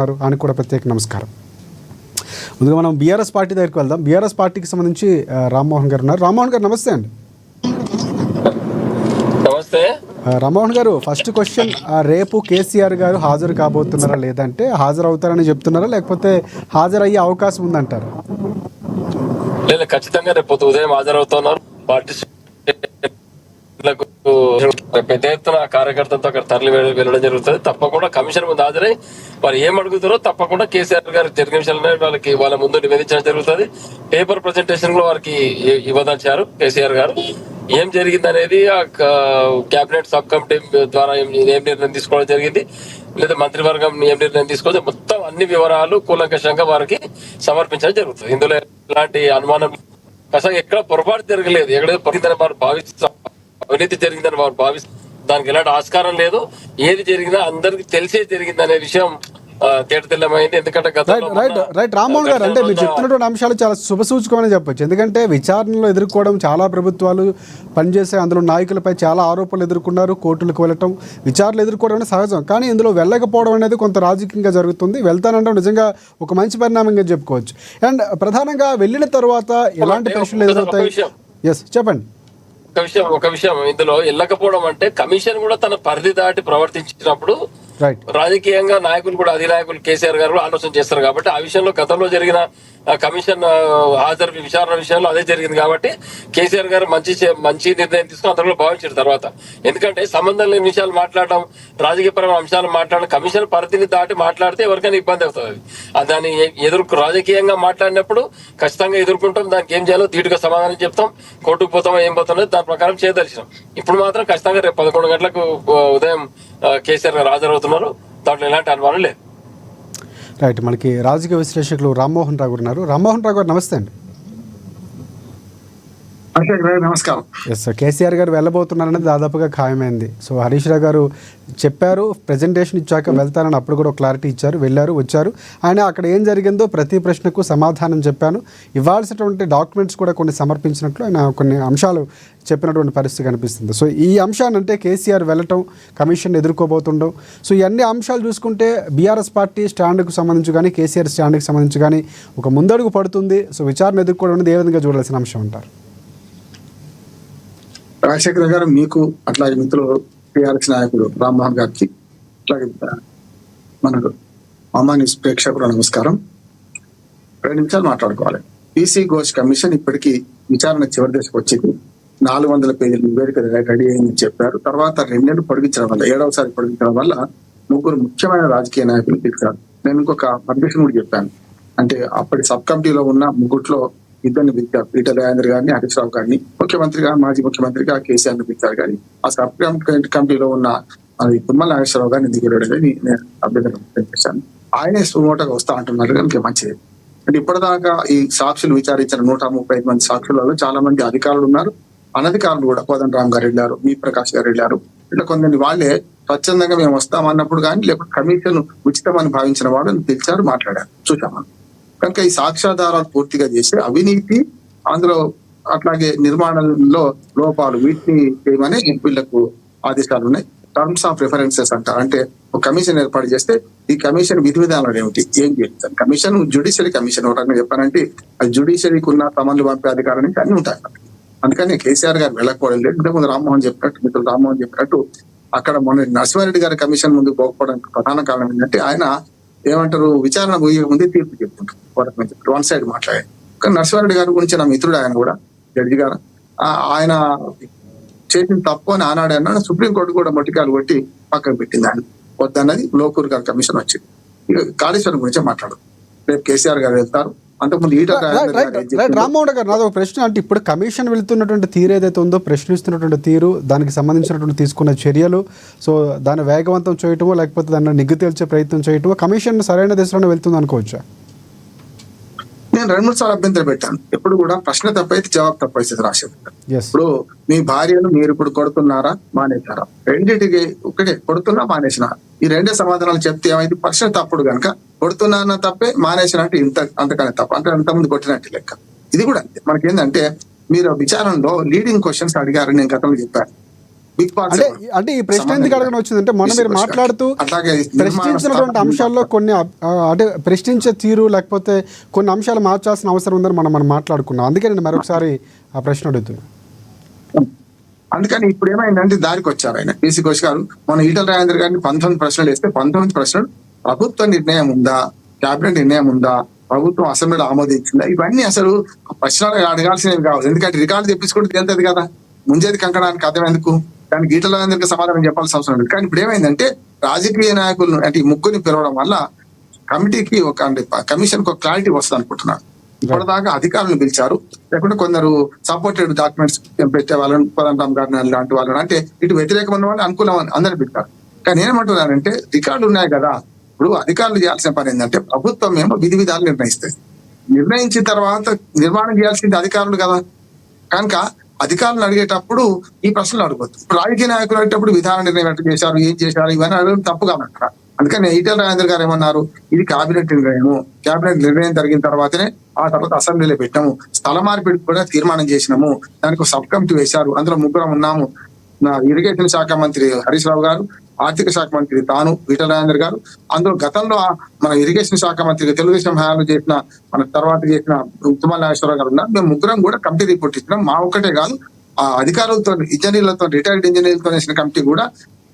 ఆయన కూడా ప్రత్యేక నమస్కారం. ముందుగా మనం బీఆర్ఎస్ పార్టీ దగ్గరికి వెళ్దాం. బీఆర్ఎస్ పార్టీకి సంబంధించి రామ్మోహన్ గారు ఉన్నారు. రామ్మోహన్ గారు నమస్తే అండి. నమస్తే రామ్మోహన్ గారు, ఫస్ట్ క్వశ్చన్, రేపు కేసీఆర్ గారు హాజరు కాబోతున్నారా, లేదంటే హాజరు అవుతారని చెప్తున్నారా, లేకపోతే హాజరయ్యే అవకాశం ఉందంటారా? లేదు, ఖచ్చితంగా రేపు ఉదయం హాజరవుతున్నారు. పార్టీ పెద్ద ఎత్తున కార్యకర్తలతో అక్కడ తరలి వెళ్ళడం జరుగుతుంది. తప్పకుండా కమిషన్ ముందు హాజరై వారు ఏం అడుగుతారో తప్పకుండా కేసీఆర్ గారు జరిగిన విషయాలనే వాళ్ళ ముందు నివేదించడం జరుగుతుంది. పేపర్ ప్రజెంటేషన్ లో వారికి ఇవ్వదలిచారు కేసీఆర్ గారు. ఏం జరిగింది అనేది ఆ కేబినెట్ సబ్ కమిటీ ద్వారా ఏం నిర్ణయం తీసుకోవడం జరిగింది, లేదా మంత్రివర్గం ఏం నిర్ణయం తీసుకోవచ్చు, మొత్తం అన్ని వివరాలు కూలంకషంగా వారికి సమర్పించడం జరుగుతుంది. ఇందులో ఎలాంటి అనుమానం అసలు ఎక్కడ పొరపాటు జరగలేదు, ఎక్కడైతే పొరిగిందని వారు భావిస్తారు, అవినీతి జరిగిందని వారు భావిస్తారు, దానికి ఎలాంటి ఆస్కారం లేదు. ఏది జరిగినా అందరికి తెలిసే జరిగింది అనే విషయం తేటతెల్లమైంది. ఎందుకంటే రైట్ రామ్మోహన్ గారు, అంటే మీరు చెప్తున్నటువంటి అంశాలు చాలా శుభసూచకమని చెప్పొచ్చు. ఎందుకంటే విచారణలో ఎదుర్కోవడం చాలా ప్రభుత్వాలు పనిచేసే, అందులో నాయకులపై చాలా ఆరోపణలు ఎదుర్కొన్నారు, కోర్టులకు వెళ్ళటం, విచారణలు ఎదుర్కోవడం అనేది సహజం. కానీ ఇందులో వెళ్ళకపోవడం అనేది కొంత రాజకీయంగా జరుగుతుంది. వెళ్తానంటే నిజంగా ఒక మంచి పరిణామంగా చెప్పుకోవచ్చు. అండ్ ప్రధానంగా వెళ్ళిన తర్వాత ఎలాంటి ప్రశ్నలు ఎదురవుతాయి? ఎస్, చెప్పండి. ఒక విషయం ఇందులో వెళ్ళకపోవడం అంటే కమిషన్ కూడా తన పరిధి దాటి ప్రవర్తించినప్పుడు రాజకీయంగా నాయకులు కూడా అధినాయకులు కేసీఆర్ గారు ఆలోచన చేస్తారు. కాబట్టి ఆ విషయంలో గతంలో జరిగిన కమిషన్ హాజరు విచారణ విషయంలో అదే జరిగింది. కాబట్టి కేసీఆర్ గారు మంచి నిర్ణయం తీసుకుని అందరూ భావించారు. తర్వాత ఎందుకంటే సంబంధం లేని విషయాలు మాట్లాడడం, రాజకీయపరమైన అంశాలు మాట్లాడడం, కమిషన్ పరిధిని దాటి మాట్లాడితే ఎవరికైనా ఇబ్బంది అవుతుంది. దాన్ని రాజకీయంగా మాట్లాడినప్పుడు ఖచ్చితంగా ఎదుర్కొంటాం, దానికి ఏం చేయాలో ధీటుగా సమాధానం చెప్తాం, కోర్టుకు పోతామో ఏం పోతామో దాని ప్రకారం చేయదలిచినాం. ఇప్పుడు మాత్రం ఖచ్చితంగా రేపు 11 గంటలకు ఉదయం కేసీఆర్ గారు హాజరవుతున్నారు. దాంట్లో ఎలాంటి అనుమానం లేదు. రైట్, మనకి రాజకీయ విశ్లేషకులు రామ్మోహన్ రావు ఉన్నారు. రామ్మోహన్ రావు గారు నమస్తే అండి. నమస్కారం. ఎస్ సార్, కేసీఆర్ గారు వెళ్ళబోతున్నారనేది దాదాపుగా ఖాయమైంది. సో హరీష్ రావు గారు చెప్పారు, ప్రజెంటేషన్ ఇచ్చాక వెళ్తానని అప్పుడు కూడా క్లారిటీ ఇచ్చారు, వెళ్ళారు, వచ్చారు. ఆయన అక్కడ ఏం జరిగిందో ప్రతి ప్రశ్నకు సమాధానం చెప్పాను, ఇవ్వాల్సినటువంటి డాక్యుమెంట్స్ కూడా కొన్ని సమర్పించినట్లు ఆయన కొన్ని అంశాలు చెప్పినటువంటి పరిస్థితి కనిపిస్తుంది. సో ఈ అంశాన్ని అంటే కేసీఆర్ వెళ్ళటం, కమిషన్ ఎదుర్కోబోతుండడం, సో ఇవన్నీ అంశాలు చూసుకుంటే బీఆర్ఎస్ పార్టీ స్టాండ్కు సంబంధించి కానీ కేసీఆర్ స్టాండ్కి సంబంధించి కానీ ఒక ముందడుగు పడుతుంది. సో విచారణ ఎదుర్కోవడం అనేది ఏ విధంగా చూడాల్సిన అంశం అంటారు? రాజశేఖర్ గారు, మీకు అట్లాగే మిత్రులు టీఆర్ఎస్ నాయకుడు రామ్మోహన్ గారికి, అట్లాగే మనకు అమాన్యూస్ ప్రేక్షకులు నమస్కారం. 2 నిమిషాలు మాట్లాడుకోవాలి. పీసీ ఘోష్ కమిషన్ ఇప్పటికీ విచారణ చివరి దశకు వచ్చింది. 400 పేజీల నివేదిక రెడీ అయిందని చెప్పారు. తర్వాత 2 నెలలు పొడిగించడం వల్ల, 7వసారి పొడిగించడం వల్ల 3 ముఖ్యమైన రాజకీయ నాయకులు పిలిచారు. నేను ఇంకొక అధ్యక్షుడు కూడా చెప్పాను, అంటే అప్పటి సబ్ కమిటీలో ఉన్న 3 ఇద్దరిని పిలిచారు, ఈటల రాజేందర్ గారిని, హరీష్ రావు గారిని, ముఖ్యమంత్రిగా మాజీ ముఖ్యమంత్రిగా కేసీఆర్ ని పిలిచారు. కానీ ఆ సబ్ కమిటీలో ఉన్న అది తుమ్మల నాగేశ్వరరావు గారిని దిగురడని నేను అభ్యర్థన చేశాను. ఆయనే సుమోటగా వస్తా అంటున్నారు కనుక మంచిది. అంటే ఇప్పటిదాకా ఈ సాక్షులు విచారించిన 135 మంది సాక్షులలో చాలా మంది అధికారులు ఉన్నారు, అనధికారులు కూడా. కోదండరామ్ గారు వెళ్ళారు, మీ ప్రకాష్ గారు వెళ్ళారు. ఇట్లా కొందరిని వాళ్ళే స్వచ్ఛందంగా మేము వస్తామన్నప్పుడు కానీ, లేకపోతే కమిషన్ ఉచితమని భావించిన వాళ్ళని పిలిచారు, మాట్లాడారు, చూసామని. కనుక ఈ సాక్ష్యాధారాలు పూర్తిగా చేసి అవినీతి, అందులో అట్లాగే నిర్మాణంలో లోపాలు, వీటిని చేయమని వీళ్లకు ఆదేశాలు ఉన్నాయి. టర్మ్స్ ఆఫ్ రిఫరెన్సెస్ అంటారు. అంటే ఒక కమిషన్ ఏర్పాటు చేస్తే ఈ కమిషన్ విధి విధానాలు ఏమిటి, ఏం చేస్తారు. కమిషన్ జుడిషియరీ కమిషన్ ఒక రకంగా చెప్పారంటే అది జుడిషియరీకి ఉన్న సమన్లు పంపే అధికారం నుంచి అన్ని ఉంటాయి. అందుకని కేసీఆర్ గారు వెళ్ళకపోవడం లేదు. ఇంతకుముందు రామ్మోహన్ చెప్పినట్టు, మిత్రులు రామ్మోహన్ చెప్పినట్టు, అక్కడ మొన్న నరసింహారెడ్డి గారి కమిషన్ ముందు పోకపోవడానికి ప్రధాన కారణం ఏంటంటే ఆయన ఏమంటారు, విచారణ పోయే ముందే తీర్పు చెప్పుకుంటారు, 1 సైడ్ మాట్లాడారు. కానీ నరసింహారెడ్డి గారి గురించి నా మిత్రుడు, ఆయన కూడా జడ్జి గారు, ఆయన చేసిన తప్పు అని ఆనాడు అన్నాడు. సుప్రీంకోర్టు కూడా మొట్టికాయలు కొట్టి పక్కకు పెట్టింది. ఆయన వద్దన్నది లోకూరు గారి కమిషన్ వచ్చింది. ఇక కాళేశ్వరం గురించే మాట్లాడదు. రేపు కేసీఆర్ గారు వెళ్తారు. అంతకుముందు రామ్మోహన్ గారు, నాది ఒక ప్రశ్న. అంటే ఇప్పుడు కమిషన్ వెళ్తున్నటువంటి తీరు ఏదైతే ఉందో, ప్రశ్నిస్తున్నటువంటి తీరు, దానికి సంబంధించినటువంటి తీసుకున్న చర్యలు, సో దాన్ని వేగవంతం చేయటమో లేకపోతే దాన్ని నిగ్గు తేల్చే ప్రయత్నం చేయటమో కమిషన్ సరైన దిశలోనే వెళ్తుంది అనుకోవచ్చా? నేను 2-3 సార్లు అభ్యంతరం పెట్టాను. ఎప్పుడు కూడా ప్రశ్న తప్పైతే జవాబు తప్పైతుంది రాసేది. ఇప్పుడు మీ భార్యను మీరు ఇప్పుడు కొడుతున్నారా, మానేశారా? రెండింటికి ఒకటే, కొడుతున్నా మానేసినా, ఈ 2 సమాధానాలు చెప్తే ఏమైంది? ప్రశ్న తప్పుడు కనుక కొడుతున్నా అన్న తప్పే, మానేసిన అంటే అంతకనే తప్ప, అంటే అంతకుముందు కొట్టినట్టు లెక్క. ఇది కూడా అంతే. మనకేంటంటే మీరు విచారణలో లీడింగ్ క్వశ్చన్స్ అడిగారని నేను గతంలో చెప్పాను. బిగ్ పార్ట్స్ అంటే అంటే ఈ ప్రశ్న ఎందుకు అడగడం వచ్చిందంటే మొన్న మీరు మాట్లాడుతూ అట్లాగే ప్రశ్నించినటువంటి అంశాల్లో కొన్ని అంటే ప్రశ్నించే తీరు లేకపోతే కొన్ని అంశాలు మార్చాల్సిన అవసరం ఉందని మనం మాట్లాడుకున్నాం. అందుకే నేను మరొకసారి ఆ ప్రశ్న అడుగుతున్నాను. అందుకని ఇప్పుడు ఏమైందంటే దారికి వచ్చారు ఆయన పీసీ ఘోష్ గారు. మన ఈటల రాజేందర్ గారిని 19 ప్రశ్నలు వేస్తే 19 ప్రశ్నలు ప్రభుత్వ నిర్ణయం ఉందా, కేబినెట్ నిర్ణయం ఉందా, ప్రభుత్వం అసెంబ్లీలో ఆమోదించిందా, ఇవన్నీ అసలు ప్రశ్నలు అడగాల్సినవి కావు. ఎందుకంటే రికార్డు తెప్పించుకుంటే తేలుతుంది కదా, ముంజేది కంకడానికి అర్థం ఎందుకు, దానికి ఈటల రాజేందర్కి సమాధానం చెప్పాల్సిన అవసరం లేదు. కానీ ఇప్పుడు ఏమైందంటే రాజకీయ నాయకులను అంటే ఈ ముగ్గురిని పిలవడం వల్ల కమిటీకి కమిషన్ ఒక క్లారిటీ వస్తుంది అనుకుంటున్నాను. ఇప్పటిదాకా అధికారులను పిలిచారు, లేకుంటే కొందరు సపోర్టెడ్ డాక్యుమెంట్స్ పెట్టే వాళ్ళని కోదండరామ్ గారిని లాంటి వాళ్ళని, అంటే ఇటు వ్యతిరేకం ఉన్న వాళ్ళు అనుకూలం అందరిని పెట్టారు. కానీ ఏమంటున్నానంటే రికార్డులు ఉన్నాయి కదా, ఇప్పుడు అధికారులు చేయాల్సిన పని ఏంటంటే ప్రభుత్వం ఏమో విధి విధాలు నిర్ణయిస్తుంది, నిర్ణయించిన తర్వాత నిర్మాణం చేయాల్సింది అధికారులు కదా. కనుక అధికారులను అడిగేటప్పుడు ఈ ప్రశ్నలు అడగొద్దు. ఇప్పుడు రాజకీయ నాయకులు అడిగేటప్పుడు విధాన నిర్ణయం ఎట్లా చేశారు, ఏం చేశారు, ఇవన్నీ అడగడం తప్పు కాబట్టి అందుకని ఈటల రాజేందర్ గారు ఏమన్నారు, ఇది కేబినెట్ నిర్ణయము, కేబినెట్ నిర్ణయం జరిగిన తర్వాతనే ఆ తర్వాత అసెంబ్లీలో పెట్టాము, స్థల మార్పిడికి కూడా తీర్మానం చేసినాము, దానికి ఒక సబ్ కమిటీ వేశారు, అందులో ముగ్గురం ఉన్నాము, ఇరిగేషన్ శాఖ మంత్రి హరీష్ రావు గారు, ఆర్థిక శాఖ మంత్రి తాను ఈటల రాజేందర్ గారు, అందులో గతంలో మన ఇరిగేషన్ శాఖ మంత్రి తెలుగుదేశం హయాంలో చేసిన మన తర్వాత చేసిన ఉత్తమ నాగేశ్వరరావు గారు ఉన్నారు. మేము ముగ్గురం కూడా కమిటీ రిపోర్ట్ ఇచ్చినాం. మా ఒక్కటే కాదు, ఆ అధికారులతో ఇంజనీర్లతో రిటైర్డ్ ఇంజనీర్లతో వేసిన కమిటీ కూడా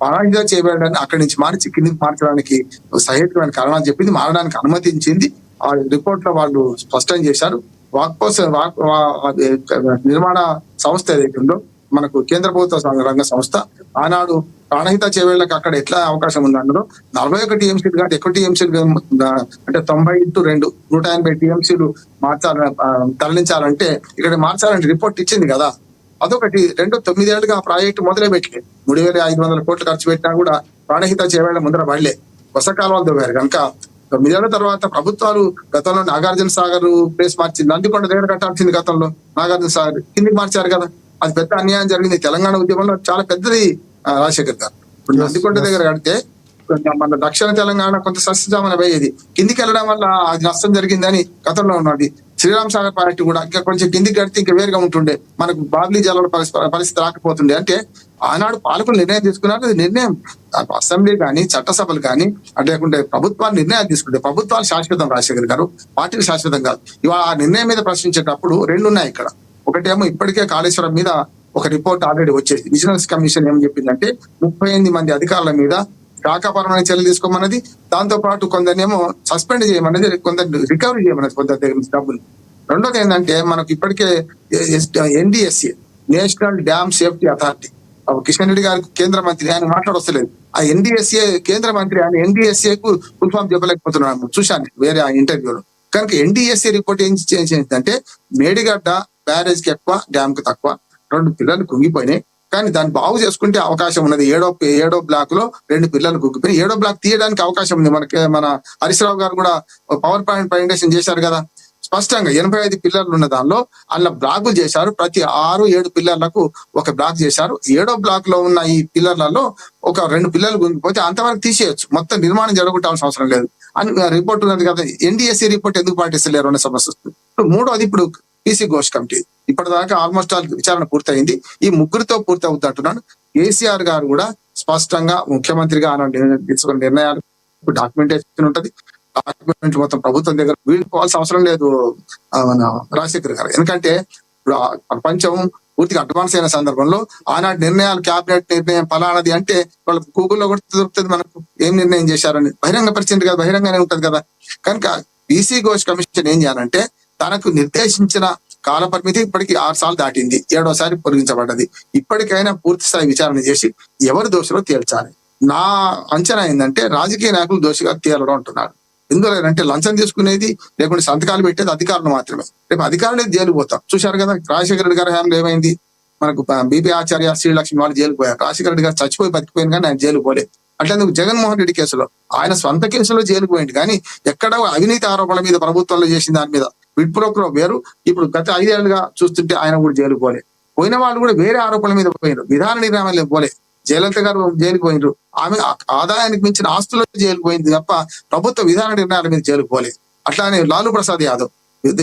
పరాయిగా చేయబడడానికి అక్కడి నుంచి మార్చి కిందికి మార్చడానికి సహేతుకమైన కారణాలు చెప్పింది, మారడానికి అనుమతించింది. ఆ రిపోర్ట్ లో వాళ్ళు స్పష్టం చేశారు. నిర్మాణ సంస్థ ఏదైతే ఉందో మనకు కేంద్ర ప్రభుత్వ రంగ సంస్థ, ఆనాడు ప్రాణహిత చేవేళ్లకు అక్కడ ఎట్లా అవకాశం ఉంది అందులో 41 టీఎంసీలు కాదు, ఎక్కువ టీఎంసీలు అంటే 90x2 180 టీఎంసీలు తరలించాలంటే ఇక్కడ మార్చాలంటే రిపోర్ట్ ఇచ్చింది కదా. అదొకటి. 9 ఏళ్ళుగా ఆ ప్రాజెక్టు మొదలే పెట్టలే, 3,500 కోట్లు ఖర్చు పెట్టినా కూడా ప్రాణహిత చేవేళ్ల ముందర పడలే, కొస కాలువలు తవ్వారు. కనుక 9 ఏళ్ల తర్వాత ప్రభుత్వాలు గతంలో నాగార్జున సాగర్ ప్లేస్ మార్చింది, నందికొండ దగ్గర కట్టాల్సింది గతంలో నాగార్జున సాగర్ కిందికి మార్చారు కదా, అది పెద్ద అన్యాయం జరిగింది. తెలంగాణ ఉద్యమంలో చాలా పెద్దది రాజశేఖర్ గారు. ఇప్పుడు నందికొండ దగ్గర కడితే మన దక్షిణ తెలంగాణ కొంత సస్యజామన పోయేది, కిందికి వెళ్ళడం వల్ల అది నష్టం జరిగిందని గతంలో ఉన్నది. శ్రీరామ్ సాగర్ ప్రాజెక్టు కూడా ఇంకా కొంచెం కిందికి కడితే ఇంకా వేరుగా ఉంటుండే, మనకు బాబ్లీ జలాల పరిస్థితి రాకపోతుండే. అంటే ఆనాడు పాలకులు నిర్ణయం తీసుకున్నారు, అది నిర్ణయం అసెంబ్లీ కానీ చట్టసభలు కానీ లేకుంటే ప్రభుత్వాలు నిర్ణయాలు తీసుకుంటే, ప్రభుత్వాలు శాశ్వతం రాజశేఖర్ గారు, పార్టీలు శాశ్వతం కాదు. ఇవాళ ఆ నిర్ణయం మీద ప్రశ్నించేటప్పుడు రెండు ఉన్నాయి ఇక్కడ. ఒకటేమో ఇప్పటికే కాళేశ్వరం మీద ఒక రిపోర్ట్ ఆల్రెడీ వచ్చేది. విజిలెన్స్ కమిషన్ ఏం చెప్పిందంటే 38 మంది అధికారుల మీద శాఖాపరమైన చర్యలు తీసుకోమన్నది, దాంతో పాటు కొందరినేమో సస్పెండ్ చేయమన్నది, కొందరు రికవరీ చేయమన్నది కొందరి దగ్గర నుంచి డబ్బులు. రెండోది ఏంటంటే మనకు ఇప్పటికే NDSA national dam safety authority, Kishan Reddy గారికి కేంద్ర మంత్రి, ఆయన మాట్లాడొస్తలేదు. ఆ NDSA కేంద్ర మంత్రి, ఆయన NDSAకు ఫుల్ ఫామ్ చెప్పలేకపోతున్నాను, చూశాను వేరే ఆ ఇంటర్వ్యూలో. కనుక NDSA రిపోర్ట్ ఏం చేసిందంటే మేడిగడ్డ బ్యారేజ్ కి ఎక్కువ, డ్యామ్ కి తక్కువ, 2 పిల్లలు కుంగిపోయినాయి, కానీ దాన్ని బాగు చేసుకుంటే అవకాశం ఉన్నది. ఏడో బ్లాక్ లో 2 పిల్లలు కుంగిపోయి 7వ బ్లాక్ తీయడానికి అవకాశం ఉంది. మన హరీష్ రావు గారు కూడా పవర్ పాయింట్ ప్రజెంటేషన్ చేశారు కదా, స్పష్టంగా 85 పిల్లర్లు ఉన్న దానిలో అందులో బ్లాకులు చేశారు. ప్రతి 6-7 పిల్లర్లకు ఒక బ్లాక్ చేశారు. 7వ బ్లాక్ లో ఉన్న ఈ పిల్లర్లలో ఒక 2 పిల్లలు గుంగిపోతే అంతవరకు తీసేయచ్చు, మొత్తం నిర్మాణం జరగొట్టాల్సిన అవసరం లేదు అని రిపోర్ట్ ఉన్నది కదా. NDSA రిపోర్ట్ ఎందుకు పాటిస్తలేరు అనే సమస్య వస్తుంది. మూడోది, ఇప్పుడు పీసీ ఘోష్ కమిటీ ఇప్పటిదాకా ఆల్మోస్ట్ ఆల్ విచారణ పూర్తయింది, ఈ ముగ్గురితో పూర్తి అవుతుంది అంటున్నాను. కేసీఆర్ గారు కూడా స్పష్టంగా ముఖ్యమంత్రిగా తీసుకున్న నిర్ణయాలు డాక్యుమెంటేషన్ ఉంటది, డాక్యుమెంట్ మొత్తం ప్రభుత్వం దగ్గర వీడుకోవాల్సిన అవసరం లేదు మన రాజశేఖర్ గారు. ఎందుకంటే ఇప్పుడు ప్రపంచం పూర్తిగా అడ్వాన్స్ అయిన సందర్భంలో ఆనాటి నిర్ణయాలు, క్యాబినెట్ నిర్ణయం ఫలానది అంటే వాళ్ళకి గూగుల్లో కూడా దొరుకుతుంది మనకు ఏం నిర్ణయం చేశారని, బహిరంగ పరిచయం కదా, బహిరంగానే ఉంటది కదా. కనుక పీసీ ఘోష్ కమిషన్ ఏం చేయాలంటే తనకు నిర్దేశించిన కాల పరిమితి ఇప్పటికీ 6 సార్లు దాటింది, 7వసారి పొడిగించబడ్డది. ఇప్పటికైనా పూర్తి స్థాయి విచారణ చేసి ఎవరు దోషులో తేల్చాలి. నా అంచనా ఏంటంటే రాజకీయ నాయకులు దోషిగా తేలడం అంటున్నారు. ఎందులో అంటే లంచం తీసుకునేది లేకుంటే సంతకాలు పెట్టేది అధికారులు మాత్రమే. రేపు అధికారులే జైలు పోతాం. చూశారు కదా రాజశేఖర రెడ్డి గారి హయాంలో ఏమైంది, మనకు బీపీ ఆచార్య, శ్రీలక్ష్మి వాళ్ళు జైలు పోయారు. రాజశేఖర రెడ్డి గారు చచ్చిపోయి బతికిపోయింది కానీ ఆయన జైలు పోలేదు. అట్లెందుకు జగన్మోహన్ రెడ్డి కేసులో ఆయన స్వంత కేసులో జైలుకు పోయింది, కానీ ఎక్కడ అవినీతి ఆరోపణల మీద ప్రభుత్వంలో చేసిన దాని మీద విడ్పురోక్రో వేరు. ఇప్పుడు గత 5 ఏళ్లుగా చూస్తుంటే ఆయన కూడా జైలుకు పోలే. పోయిన వాళ్ళు కూడా వేరే ఆరోపణల మీద పోయినారు, విధాన నిర్ణయాలు పోలే. జయలలిత గారు జైలుకు పోయినరు, ఆమె ఆదాయానికి మించిన ఆస్తుల్లో జైలుకు పోయింది తప్ప ప్రభుత్వ విధాన నిర్ణయాల మీద జైలుకు పోలే. అట్లానే లాలూ ప్రసాద్ యాదవ్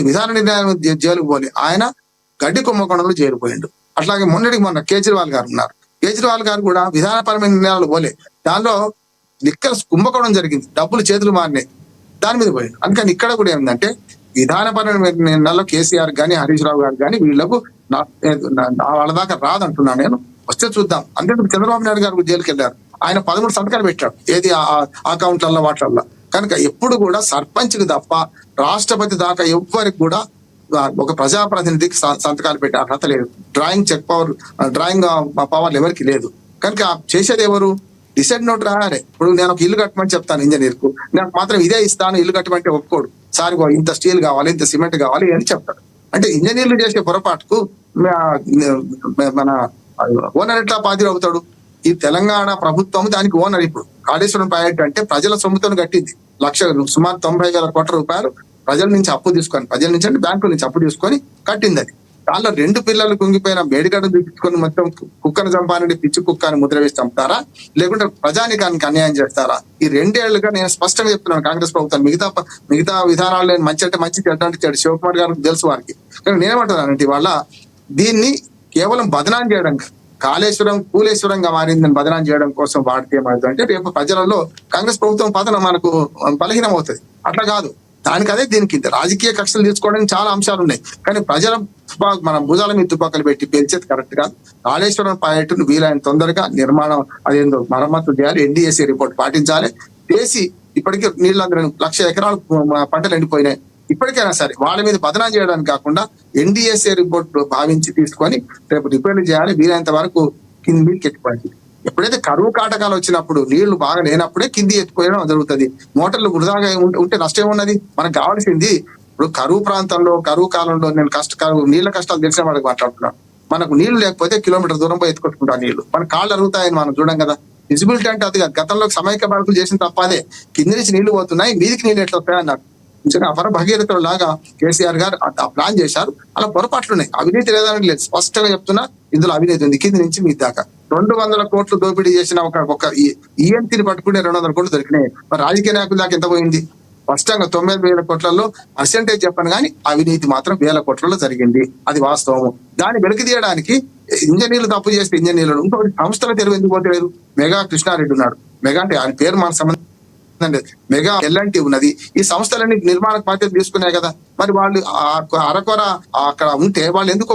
విధాన నిర్ణయాల మీద జైలుకు పోలే, ఆయన గడ్డి కుంభకోణంలో జైలుకు పోయిండు. అట్లాగే మొన్న కేజ్రీవాల్ గారు ఉన్నారు, కేజ్రీవాల్ గారు కూడా విధానపరమైన నిర్ణయాలు పోలే, దానిలో లిక్కర్ కుంభకోణం జరిగింది, డబ్బులు చేతులు మారినాయి, దాని మీద పోయింది. అందుకని ఇక్కడ కూడా ఏంటంటే విధానపరమైన నిర్ణయాల్లో కేసీఆర్ కానీ హరీష్ రావు గారు కానీ వీళ్ళకు వాళ్ళ దాకా రాదంటున్నాను నేను. వస్తే చూద్దాం. అంతే చంద్రబాబు నాయుడు గారు జైలుకి వెళ్ళారు, ఆయన 13 సంతకాలు పెట్టాడు ఏది అకౌంట్లలో వాటిల్లో. కనుక ఎప్పుడు కూడా సర్పంచ్కి తప్ప రాష్ట్రపతి దాకా ఎవ్వరికి కూడా ఒక ప్రజాప్రతినిధికి సంతకాలు పెట్టే అర్హత లేదు. డ్రాయింగ్ పవర్ ఎవరికి లేదు. కనుక చేసేది ఎవరు? డిసైడ్ నోట్ రాయాలి. ఇప్పుడు నేను ఒక ఇల్లు కట్టమని చెప్తాను ఇంజనీర్ కు, నాకు మాత్రం ఇదే ఇస్తాను ఇల్లు కట్టమంటే ఒప్పుకోడు. సార్ ఇంత స్టీల్ కావాలి, ఇంత సిమెంట్ కావాలి అని చెప్తాడు. అంటే ఇంజనీర్లు చేసే పొరపాటుకు మన ఓనర్ ఎట్లా బాధ్యుడు అవుతాడు? ఈ తెలంగాణ ప్రభుత్వం దానికి ఓనర్. ఇప్పుడు కాళేశ్వరం ప్రాజెక్ట్ అంటే ప్రజల సొమ్ముతో కట్టింది. సుమారు 90,000 కోట్ల రూపాయలు ప్రజల నుంచి అప్పు తీసుకొని, ప్రజల నుంచి అంటే బ్యాంకుల నుంచి అప్పు తీసుకొని కట్టింది అది. దానిలో 2 పిల్లలు కుంగిపోయిన మేడిగడ్డ చూపించుకొని మొత్తం కుక్కను చంపాలని పిచ్చి కుక్క అని ముద్ర వేసి చంపుతారా, లేకుంటే ప్రజానికానికి అన్యాయం చేస్తారా? ఈ 2 ఏళ్లుగా నేను స్పష్టంగా చెప్తున్నాను కాంగ్రెస్ ప్రభుత్వం మిగతా విధానాలు నేను మంచి అంటే మంచి, చెడ్డ అంటే చెడు, శివకుమార్ గారికి తెలుసు వారికి. కానీ నేనేమంటున్నానంటే ఇవాళ దీన్ని కేవలం బదనాం చేయడం, కాళేశ్వరం కూలేశ్వరంగా మారిందని బదనాం చేయడం కోసం వాడితే ఏమవుతుందంటే రేపు ప్రజలలో కాంగ్రెస్ ప్రభుత్వం పతనం మనకు బలహీనం అవుతుంది. అట్లా కాదు, దానికి అదే దీనికి రాజకీయ కక్షలు తీసుకోవడానికి చాలా అంశాలు ఉన్నాయి. కానీ ప్రజల మన భుజాల మీద తుపాకులు పెట్టి పెంచేది కరెక్ట్ కాదు. కాళేశ్వరం ప్రాజెక్టును వీలైన తొందరగా నిర్మాణం అదేందో మరమ్మతు చేయాలి, ఎన్డీఎస్ఏ రిపోర్ట్ పాటించాలి. చేసి ఇప్పటికే నీళ్ళందరూ 1,00,000 ఎకరాలు పంటలు ఎండిపోయినాయి. ఇప్పటికైనా సరే వాళ్ళ మీద బదనాం చేయడానికి కాకుండా ఎన్డీఎస్ఏ రిపోర్ట్ భావించి తీసుకొని రేపు రిపేర్లు చేయాలి. వీలైనంత వరకు కింది మీదకి ఎత్తిపోయింది. ఎప్పుడైతే కరువు కాటకాలు వచ్చినప్పుడు నీళ్లు బాగా లేనప్పుడే కింది ఎత్తిపోయడం జరుగుతుంది. మోటార్లు వృధాగా ఉంటే నష్టం ఉన్నది. మనకు కావాల్సింది ఇప్పుడు కరువు ప్రాంతంలో, కరువు కాలంలో నేను నీళ్ళ కష్టాలు తెలిసిన వాడికి మాట్లాడుతున్నాను. మనకు నీళ్లు లేకపోతే కిలోమీటర్ దూరం పోయి ఎత్తుకొట్టుకుంటాం నీళ్లు, మన కాళ్ళు అరుగుతాయని మనం చూడం కదా. విజిబిలిటీ అంటే అది గతంలో సమైక్య భారతులు చేసిన తప్ప అదే. కింది నుంచి నీళ్లు పోతున్నాయి, మీదికి నీళ్ళు ఎట్లా వస్తాయి అన్నారు. అపర భగీరథుడు లాగా కేసీఆర్ గారు ఆ ప్లాన్ చేశారు. అలా పొరపాట్లు ఉన్నాయి, అవినీతి లేదని లేదు. స్పష్టంగా చెప్తున్నా ఇందులో అవినీతి ఉంది కింది నుంచి మీ దాకా. 200 కోట్లు దోపిడీ చేసిన ఒక ఈఎంటీని పట్టుకుంటే 200 కోట్లు దొరికినాయి. మరి రాజకీయ నాయకుల దాకా ఎంత పోయింది? స్పష్టంగా 90,000 కోట్లలో పర్సెంటేజ్ చెప్పను కానీ అవినీతి మాత్రం 1,000 కోట్లలో జరిగింది. అది వాస్తవము. దాన్ని వెలికి తీయడానికి ఇంజనీర్లు తప్పు చేస్తే ఇంజనీర్లు ఇంకొకటి సంస్థల తెరువు ఎందుకు పోతలేదు? మెగా కృష్ణారెడ్డి ఉన్నాడు. మెగా అంటే ఆయన పేరు మన సంబంధం మెగా ఎల్ఎన్టీ ఉన్నది. ఈ సంస్థలన్నీ నిర్మాణ బాధ్యత తీసుకున్నాయి కదా. మరి వాళ్ళు అరకొర అక్కడ ఉంటే వాళ్ళు ఎందుకు